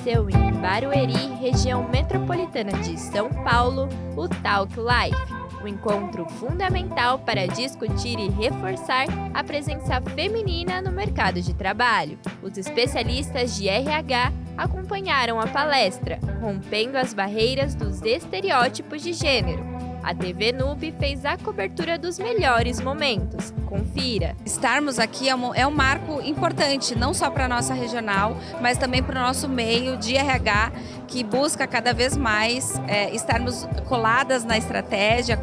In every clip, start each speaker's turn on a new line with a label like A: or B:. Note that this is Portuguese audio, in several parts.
A: aconteceu em Barueri, região metropolitana de São Paulo, o Talk Life, um encontro fundamental para discutir e reforçar a presença feminina no mercado de trabalho. Os especialistas de RH acompanharam a palestra, rompendo as barreiras dos estereótipos de gênero. A TV Nube fez a cobertura dos melhores momentos. Confira!
B: Estarmos aqui é um marco importante, não só para a nossa regional, mas também para o nosso meio de RH, que busca cada vez mais estarmos colados na estratégia,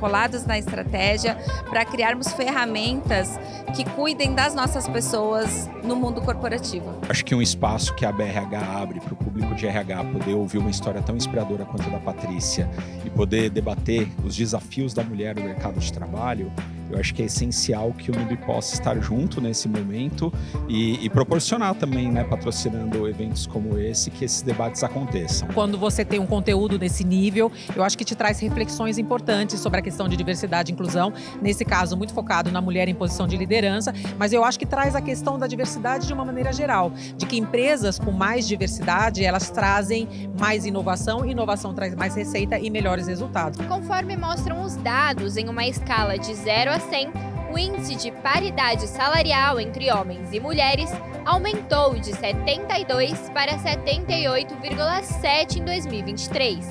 B: para criarmos ferramentas que cuidem das nossas pessoas no mundo corporativo.
C: Acho que um espaço que a BRH abre para o público de RH poder ouvir uma história tão inspiradora quanto a da Patrícia e poder debater os desafios da mulher no mercado de trabalho, eu acho que é essencial que o Nube possa estar junto nesse momento e proporcionar também, né, patrocinando eventos como esse, que esses debates aconteçam.
D: Quando você tem um conteúdo desse nível, eu acho que te traz reflexões importantes sobre a questão de diversidade e inclusão, nesse caso muito focado na mulher em posição de liderança, mas eu acho que traz a questão da diversidade de uma maneira geral, de que empresas com mais diversidade, elas trazem mais inovação, e inovação traz mais receita e melhores resultados.
A: Conforme mostram os dados em uma escala de 0 a 100, o índice de paridade salarial entre homens e mulheres aumentou de 72 para 78,7 em 2023.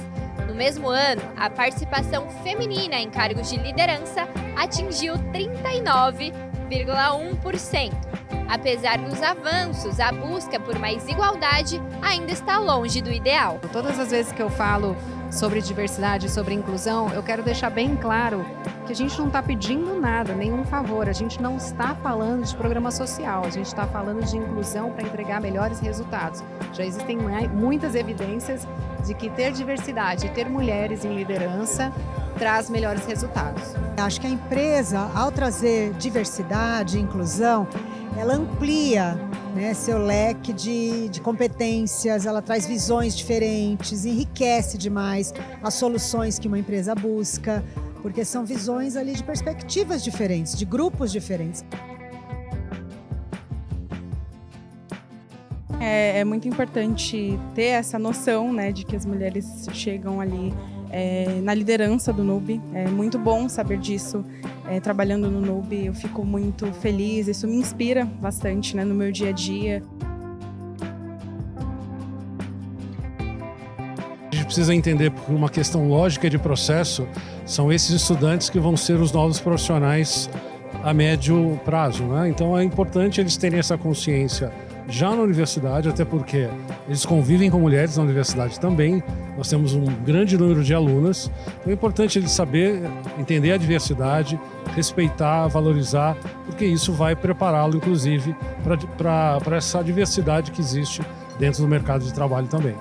A: No mesmo ano, a participação feminina em cargos de liderança atingiu 39,1%. Apesar dos avanços, a busca por mais igualdade ainda está longe do ideal.
E: Todas as vezes que eu falo sobre diversidade, sobre inclusão, eu quero deixar bem claro que a gente não está pedindo nada, nenhum favor. A gente não está falando de programa social, a gente está falando de inclusão para entregar melhores resultados. Já existem muitas evidências de que ter diversidade e ter mulheres em liderança traz melhores resultados.
F: Acho que a empresa, ao trazer diversidade e inclusão, ela amplia, né, seu leque de competências, ela traz visões diferentes, enriquece demais as soluções que uma empresa busca, porque são visões ali de perspectivas diferentes, de grupos diferentes.
G: É muito importante ter essa noção, né, de que as mulheres chegam ali na liderança do Nube. É muito bom saber disso. Trabalhando no Nube, eu fico muito feliz, isso me inspira bastante, né, no meu dia a dia.
H: A gente precisa entender, por uma questão lógica de processo, são esses estudantes que vão ser os novos profissionais a médio prazo, né? Então é importante eles terem essa consciência já na universidade, até porque eles convivem com mulheres na universidade também. Nós temos um grande número de alunas. Então é importante eles saber entender a diversidade, respeitar, valorizar, porque isso vai prepará-lo, inclusive, para essa diversidade que existe dentro do mercado de trabalho também.